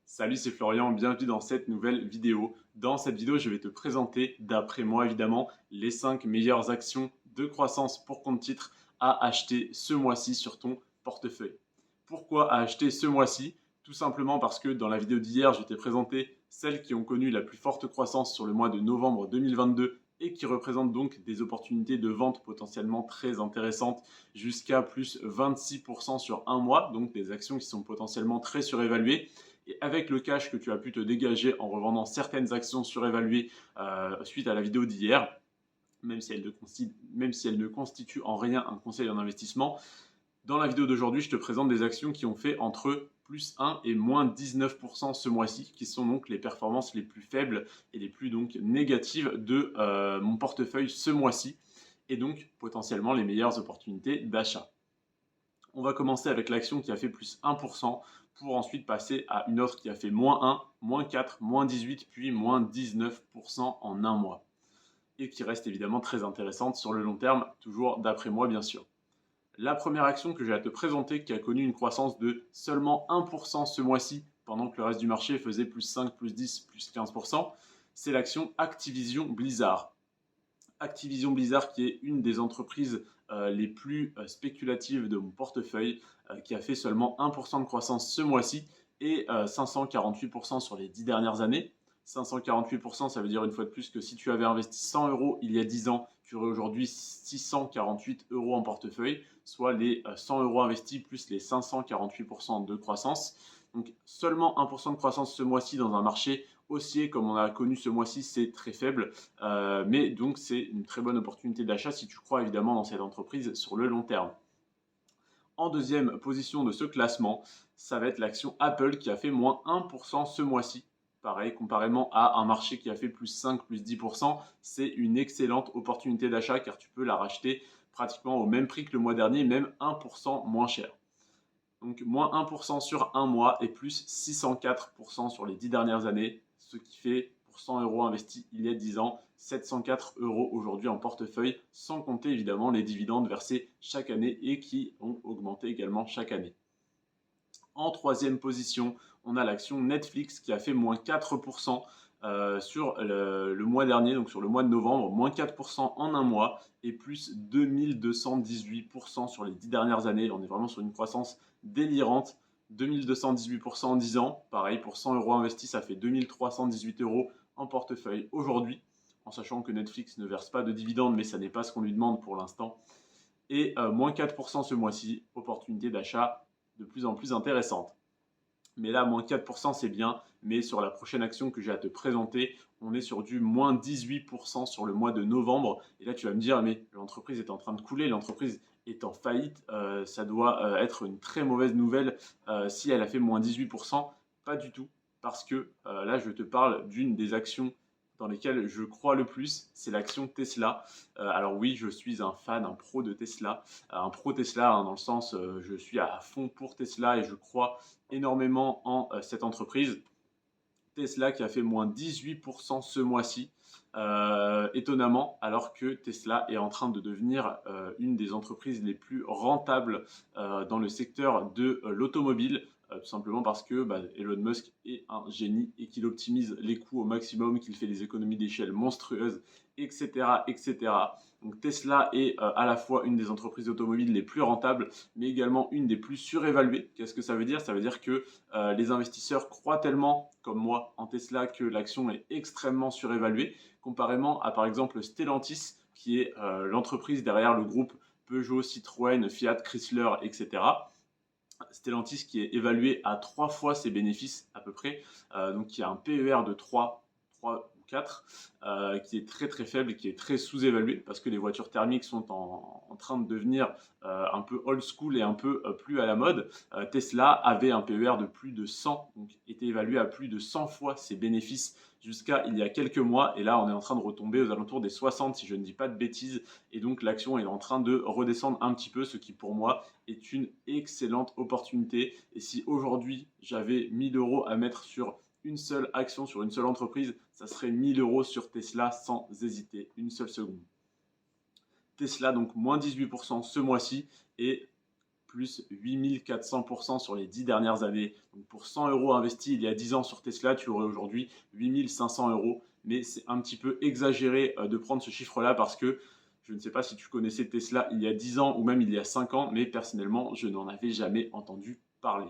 Salut, c'est Florian, bienvenue dans cette nouvelle vidéo. Dans cette vidéo, je vais te présenter, d'après moi évidemment, les 5 meilleures actions de croissance pour compte titre à acheter ce mois-ci sur ton portefeuille. Pourquoi à acheter ce mois-ci? Tout simplement parce que dans la vidéo d'hier, je t'ai présenté celles qui ont connu la plus forte croissance sur le mois de novembre 2022 et qui représentent donc des opportunités de vente potentiellement très intéressantes jusqu'à plus 26% sur un mois, donc des actions qui sont potentiellement très surévaluées. Et avec le cash que tu as pu te dégager en revendant certaines actions surévaluées suite à la vidéo d'hier, même si elle ne constitue en rien un conseil en investissement, dans la vidéo d'aujourd'hui, je te présente des actions qui ont fait entre plus 1 et moins 19% ce mois-ci, qui sont donc les performances les plus faibles et les plus donc négatives de mon portefeuille ce mois-ci, et donc potentiellement les meilleures opportunités d'achat. On va commencer avec l'action qui a fait plus 1% pour ensuite passer à une autre qui a fait moins 1, moins 4, moins 18, puis moins 19% en un mois. Et qui reste évidemment très intéressante sur le long terme, toujours d'après moi bien sûr. La première action que j'ai à te présenter qui a connu une croissance de seulement 1% ce mois-ci, pendant que le reste du marché faisait plus 5, plus 10, plus 15%, c'est l'action Activision Blizzard. Activision Blizzard, qui est une des entreprises les plus spéculatives de mon portefeuille, qui a fait seulement 1% de croissance ce mois-ci et 548% sur les 10 dernières années. 548%, ça veut dire une fois de plus que si tu avais investi 100 euros il y a 10 ans, tu aurais aujourd'hui 648 euros en portefeuille, soit les 100 euros investis plus les 548% de croissance. Donc seulement 1% de croissance ce mois-ci dans un marché haussier comme on a connu ce mois-ci, c'est très faible. Mais donc c'est une très bonne opportunité d'achat si tu crois évidemment dans cette entreprise sur le long terme. En deuxième position de ce classement, ça va être l'action Apple qui a fait moins 1% ce mois-ci. Pareil, comparément à un marché qui a fait plus 5, plus 10%, c'est une excellente opportunité d'achat car tu peux la racheter pratiquement au même prix que le mois dernier, même 1% moins cher. Donc moins 1% sur un mois et plus 604% sur les 10 dernières années, ce qui fait pour 100 euros investis il y a 10 ans, 704 euros aujourd'hui en portefeuille, sans compter évidemment les dividendes versés chaque année et qui ont augmenté également chaque année. En troisième position, on a l'action Netflix qui a fait moins 4% sur le mois dernier, donc sur le mois de novembre, moins 4% en un mois et plus 2218% sur les 10 dernières années. On est vraiment sur une croissance délirante. 2218% en 10 ans, pareil pour 100 euros investis, ça fait 2318 euros en portefeuille aujourd'hui, en sachant que Netflix ne verse pas de dividendes, mais ça n'est pas ce qu'on lui demande pour l'instant. Et moins 4% ce mois-ci, opportunité d'achat de plus en plus intéressante. Mais là, moins 4%, c'est bien. Mais sur la prochaine action que j'ai à te présenter, on est sur du moins 18% sur le mois de novembre. Et là, tu vas me dire, mais l'entreprise est en train de couler, l'entreprise est en faillite. Ça doit être une très mauvaise nouvelle si elle a fait moins 18%. Pas du tout. Parce que là, je te parle d'une des actions dans lesquelles je crois le plus, c'est l'action Tesla. Alors oui, je suis un fan, un pro de Tesla. Un pro Tesla, hein, dans le sens, je suis à fond pour Tesla et je crois énormément en cette entreprise. Tesla qui a fait moins 18% ce mois-ci, étonnamment, alors que Tesla est en train de devenir une des entreprises les plus rentables dans le secteur de l'automobile. Tout simplement parce que Elon Musk est un génie et qu'il optimise les coûts au maximum, qu'il fait des économies d'échelle monstrueuses, etc., etc. Donc Tesla est à la fois une des entreprises automobiles les plus rentables, mais également une des plus surévaluées. Qu'est-ce que ça veut dire? Ça veut dire que les investisseurs croient tellement, comme moi, en Tesla que l'action est extrêmement surévaluée, comparément à par exemple Stellantis, qui est l'entreprise derrière le groupe Peugeot, Citroën, Fiat, Chrysler, etc. Stellantis qui est évalué à 3 fois ses bénéfices à peu près, donc qui a un PER de 3 ou 4, qui est très très faible et qui est très sous-évalué parce que les voitures thermiques sont en train de devenir un peu old school et un peu plus à la mode. Tesla avait un PER de plus de 100, donc était évalué à plus de 100 fois ses bénéfices jusqu'à il y a quelques mois, et là on est en train de retomber aux alentours des 60 si je ne dis pas de bêtises, et donc l'action est en train de redescendre un petit peu, ce qui pour moi est une excellente opportunité. Et si aujourd'hui j'avais 1000 euros à mettre sur une seule action, sur une seule entreprise, ça serait 1000 euros sur Tesla sans hésiter une seule seconde. Tesla donc moins 18% ce mois-ci et plus 8400% sur les 10 dernières années. Donc pour 100 euros investis il y a 10 ans sur Tesla, tu aurais aujourd'hui 8500 euros. Mais c'est un petit peu exagéré de prendre ce chiffre-là parce que je ne sais pas si tu connaissais Tesla il y a 10 ans ou même il y a 5 ans, mais personnellement, je n'en avais jamais entendu parler.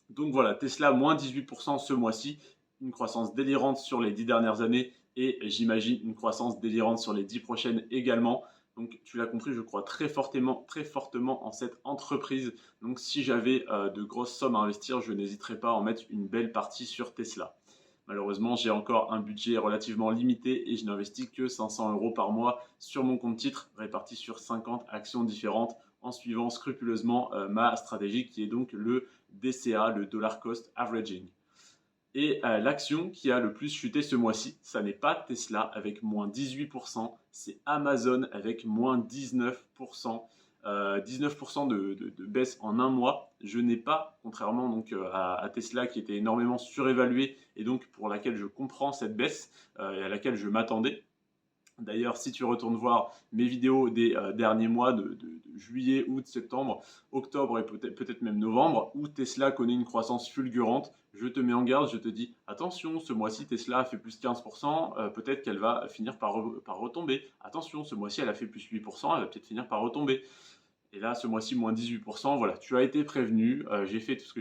Donc voilà, Tesla, moins 18% ce mois-ci, une croissance délirante sur les 10 dernières années et j'imagine une croissance délirante sur les 10 prochaines également. Donc tu l'as compris, je crois très fortement en cette entreprise. Donc si j'avais de grosses sommes à investir, je n'hésiterais pas à en mettre une belle partie sur Tesla. Malheureusement, j'ai encore un budget relativement limité et je n'investis que 500 euros par mois sur mon compte titre, réparti sur 50 actions différentes en suivant scrupuleusement ma stratégie qui est donc le DCA, le Dollar Cost Averaging. Et l'action qui a le plus chuté ce mois-ci, ça n'est pas Tesla avec moins 18%, c'est Amazon avec moins 19%. 19% de baisse en un mois. Je n'ai pas, contrairement donc à Tesla qui était énormément surévalué et donc pour laquelle je comprends cette baisse et à laquelle je m'attendais. D'ailleurs, si tu retournes voir mes vidéos des derniers mois de juillet, août, septembre, octobre et peut-être même novembre, où Tesla connaît une croissance fulgurante, je te mets en garde, je te dis attention, ce mois-ci Tesla a fait plus 15%, peut-être qu'elle va finir par retomber. Attention, ce mois-ci elle a fait plus 8%, elle va peut-être finir par retomber. Et là, ce mois-ci, moins 18%, voilà, tu as été prévenu, j'ai fait tout ce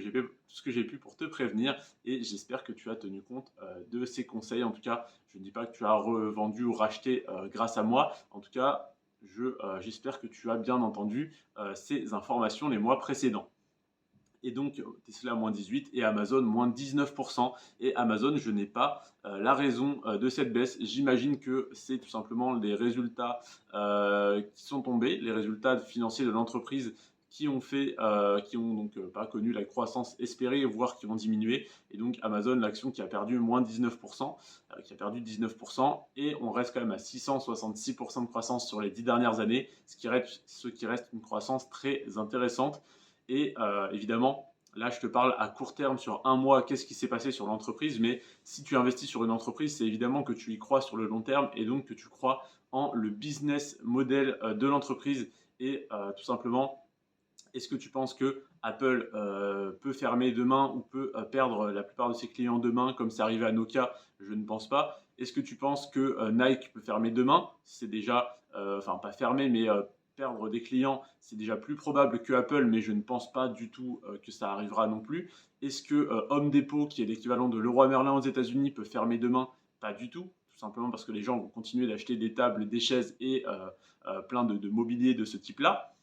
que j'ai pu pour te prévenir et j'espère que tu as tenu compte de ces conseils. En tout cas, je ne dis pas que tu as revendu ou racheté grâce à moi. En tout cas, j'espère que tu as bien entendu ces informations les mois précédents. Et donc Tesla moins 18 et Amazon moins 19%. Et Amazon, je n'ai pas la raison de cette baisse. J'imagine que c'est tout simplement les résultats qui sont tombés, les résultats financiers de l'entreprise qui ont donc pas connu la croissance espérée, voire qui ont diminué. Et donc Amazon, l'action qui a perdu moins 19%, qui a perdu 19%, et on reste quand même à 666% de croissance sur les 10 dernières années, ce qui reste une croissance très intéressante. Et évidemment, là, je te parle à court terme, sur un mois, qu'est-ce qui s'est passé sur l'entreprise. Mais si tu investis sur une entreprise, c'est évidemment que tu y crois sur le long terme et donc que tu crois en le business model de l'entreprise. Et tout simplement, est-ce que tu penses que Apple peut fermer demain ou peut perdre la plupart de ses clients demain, comme c'est arrivé à Nokia? Je ne pense pas. Est-ce que tu penses que Nike peut fermer demain? C'est déjà, enfin pas fermer, mais perdre des clients, c'est déjà plus probable que Apple, mais je ne pense pas du tout que ça arrivera non plus. Est-ce que Home Depot, qui est l'équivalent de Leroy Merlin aux États-Unis, peut fermer demain? Pas du tout, tout simplement parce que les gens vont continuer d'acheter des tables, des chaises et plein de mobilier de ce type-là.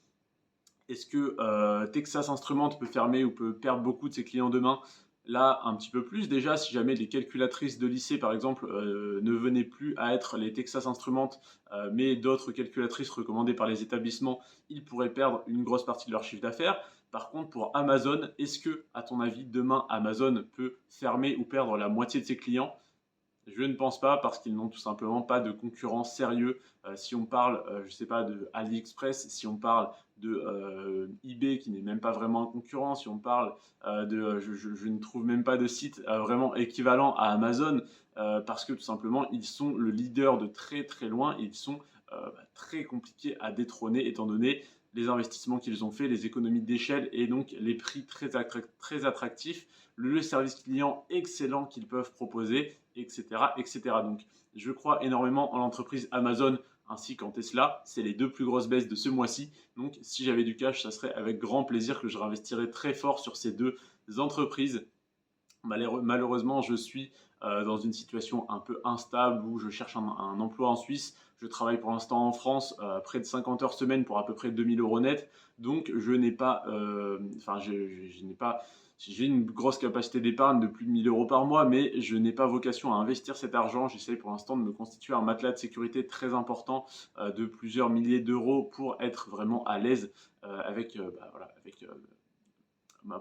Est-ce que Texas Instruments peut fermer ou peut perdre beaucoup de ses clients demain? Là, un petit peu plus. Déjà, si jamais les calculatrices de lycée, par exemple, ne venaient plus à être les Texas Instruments, mais d'autres calculatrices recommandées par les établissements, ils pourraient perdre une grosse partie de leur chiffre d'affaires. Par contre, pour Amazon, est-ce que, à ton avis, demain, Amazon peut fermer ou perdre la moitié de ses clients? Je ne pense pas parce qu'ils n'ont tout simplement pas de concurrents sérieux. Si on parle, je ne sais pas, de AliExpress, si on parle de eBay qui n'est même pas vraiment un concurrent, si on parle je ne trouve même pas de site vraiment équivalent à Amazon parce que tout simplement ils sont le leader de très très loin et ils sont très compliqués à détrôner étant donné les investissements qu'ils ont fait, les économies d'échelle et donc les prix très attractifs, le service client excellent qu'ils peuvent proposer, etc., etc. Donc, je crois énormément en l'entreprise Amazon ainsi qu'en Tesla. C'est les deux plus grosses baisses de ce mois-ci. Donc, si j'avais du cash, ça serait avec grand plaisir que je réinvestirais très fort sur ces deux entreprises. Malheureusement, je suis dans une situation un peu instable où je cherche un emploi en Suisse. Je travaille pour l'instant en France, près de 50 heures semaine pour à peu près 2000 euros net. Donc, je n'ai pas, je n'ai pas, j'ai une grosse capacité d'épargne de plus de 1000 euros par mois, mais je n'ai pas vocation à investir cet argent. J'essaie pour l'instant de me constituer un matelas de sécurité très important de plusieurs milliers d'euros pour être vraiment à l'aise avec, ma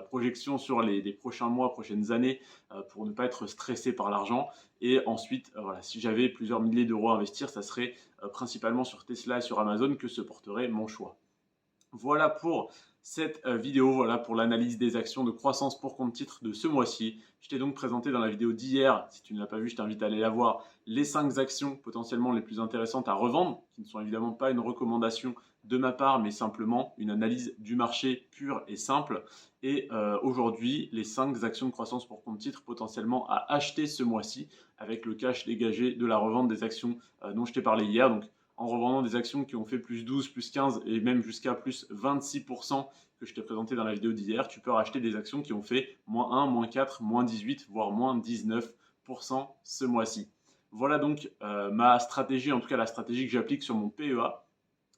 projection sur les prochains mois, prochaines années, pour ne pas être stressé par l'argent. Et ensuite, voilà, si j'avais plusieurs milliers d'euros à investir, ça serait principalement sur Tesla et sur Amazon que se porterait mon choix. Voilà pour cette vidéo, voilà pour l'analyse des actions de croissance pour compte titre de ce mois-ci. Je t'ai donc présenté dans la vidéo d'hier, si tu ne l'as pas vu, je t'invite à aller la voir, les 5 actions potentiellement les plus intéressantes à revendre, qui ne sont évidemment pas une recommandation de ma part, mais simplement une analyse du marché pure et simple. Et aujourd'hui, les 5 actions de croissance pour compte titre potentiellement à acheter ce mois-ci avec le cash dégagé de la revente des actions dont je t'ai parlé hier. Donc en revendant des actions qui ont fait plus 12, plus 15 et même jusqu'à plus 26% que je t'ai présenté dans la vidéo d'hier, tu peux racheter des actions qui ont fait moins 1, moins 4, moins 18, voire moins 19% ce mois-ci. Voilà donc ma stratégie, en tout cas la stratégie que j'applique sur mon PEA.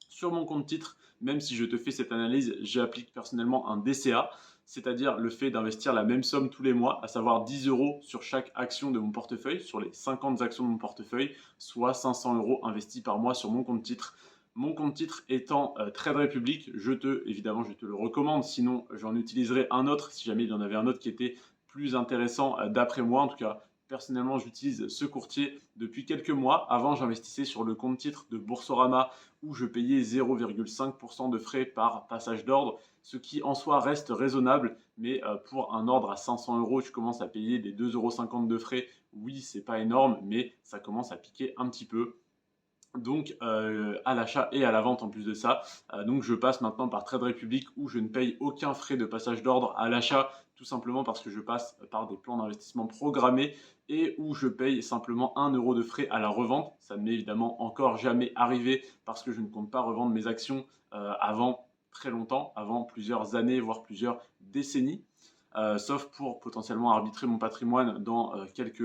Sur mon compte titre, même si je te fais cette analyse, j'applique personnellement un DCA, c'est-à-dire le fait d'investir la même somme tous les mois, à savoir 10 euros sur chaque action de mon portefeuille, sur les 50 actions de mon portefeuille, soit 500 euros investis par mois sur mon compte titre. Mon compte titre étant Trade Republic, évidemment, je te le recommande, sinon j'en utiliserai un autre, si jamais il y en avait un autre qui était plus intéressant d'après moi, en tout cas. Personnellement, j'utilise ce courtier depuis quelques mois. Avant, j'investissais sur le compte titre de Boursorama où je payais 0,5% de frais par passage d'ordre, ce qui en soi reste raisonnable, mais pour un ordre à 500 euros, tu commences à payer des 2,50 € de frais. Oui, c'est pas énorme, mais ça commence à piquer un petit peu. Donc à l'achat et à la vente en plus de ça. Donc je passe maintenant par Trade Republic où je ne paye aucun frais de passage d'ordre à l'achat, tout simplement parce que je passe par des plans d'investissement programmés et où je paye simplement 1 euro de frais à la revente. Ça ne m'est évidemment encore jamais arrivé parce que je ne compte pas revendre mes actions avant très longtemps, avant plusieurs années, voire plusieurs décennies. Sauf pour potentiellement arbitrer mon patrimoine dans quelques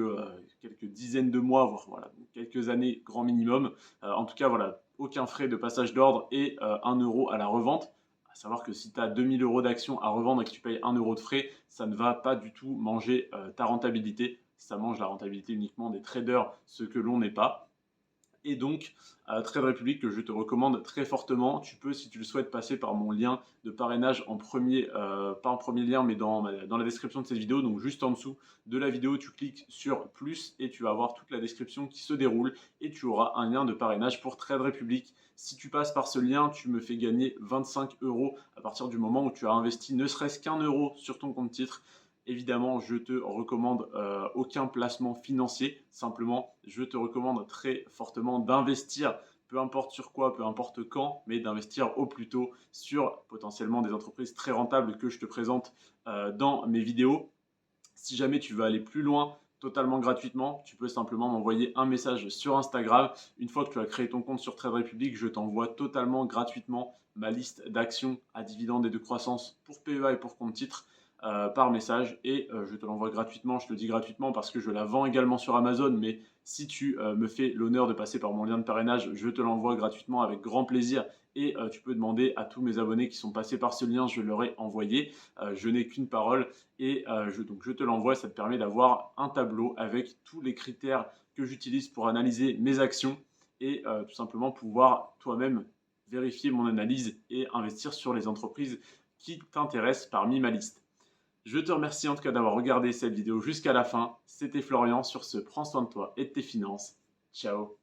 dizaines de mois, voire voilà, quelques années grand minimum. En tout cas, voilà, aucun frais de passage d'ordre et 1 euro à la revente. À savoir que si tu as 2000 euros d'actions à revendre et que tu payes 1 euro de frais, ça ne va pas du tout manger ta rentabilité. Ça mange la rentabilité uniquement des traders, ce que l'on n'est pas. Et donc, Trade Republic que je te recommande très fortement. Tu peux, si tu le souhaites, passer par mon lien de parrainage en premier, pas en premier lien, mais dans la description de cette vidéo. Donc, juste en dessous de la vidéo, tu cliques sur plus et tu vas avoir toute la description qui se déroule et tu auras un lien de parrainage pour Trade Republic. Si tu passes par ce lien, tu me fais gagner 25 euros à partir du moment où tu as investi ne serait-ce qu'un euro sur ton compte titre. Évidemment, je te recommande aucun placement financier. Simplement, je te recommande très fortement d'investir, peu importe sur quoi, peu importe quand, mais d'investir au plus tôt sur potentiellement des entreprises très rentables que je te présente dans mes vidéos. Si jamais tu veux aller plus loin, totalement gratuitement, tu peux simplement m'envoyer un message sur Instagram. Une fois que tu as créé ton compte sur Trade Republic, je t'envoie totalement gratuitement ma liste d'actions à dividendes et de croissance pour PEA et pour compte titre par message et je te l'envoie gratuitement. Je te dis gratuitement parce que je la vends également sur Amazon, mais si tu me fais l'honneur de passer par mon lien de parrainage, je te l'envoie gratuitement avec grand plaisir et tu peux demander à tous mes abonnés qui sont passés par ce lien, je leur ai envoyé. Je n'ai qu'une parole et donc je te l'envoie. Ça te permet d'avoir un tableau avec tous les critères que j'utilise pour analyser mes actions et tout simplement pouvoir toi-même vérifier mon analyse et investir sur les entreprises qui t'intéressent parmi ma liste. Je te remercie en tout cas d'avoir regardé cette vidéo jusqu'à la fin. C'était Florian. Sur ce, prends soin de toi et de tes finances. Ciao.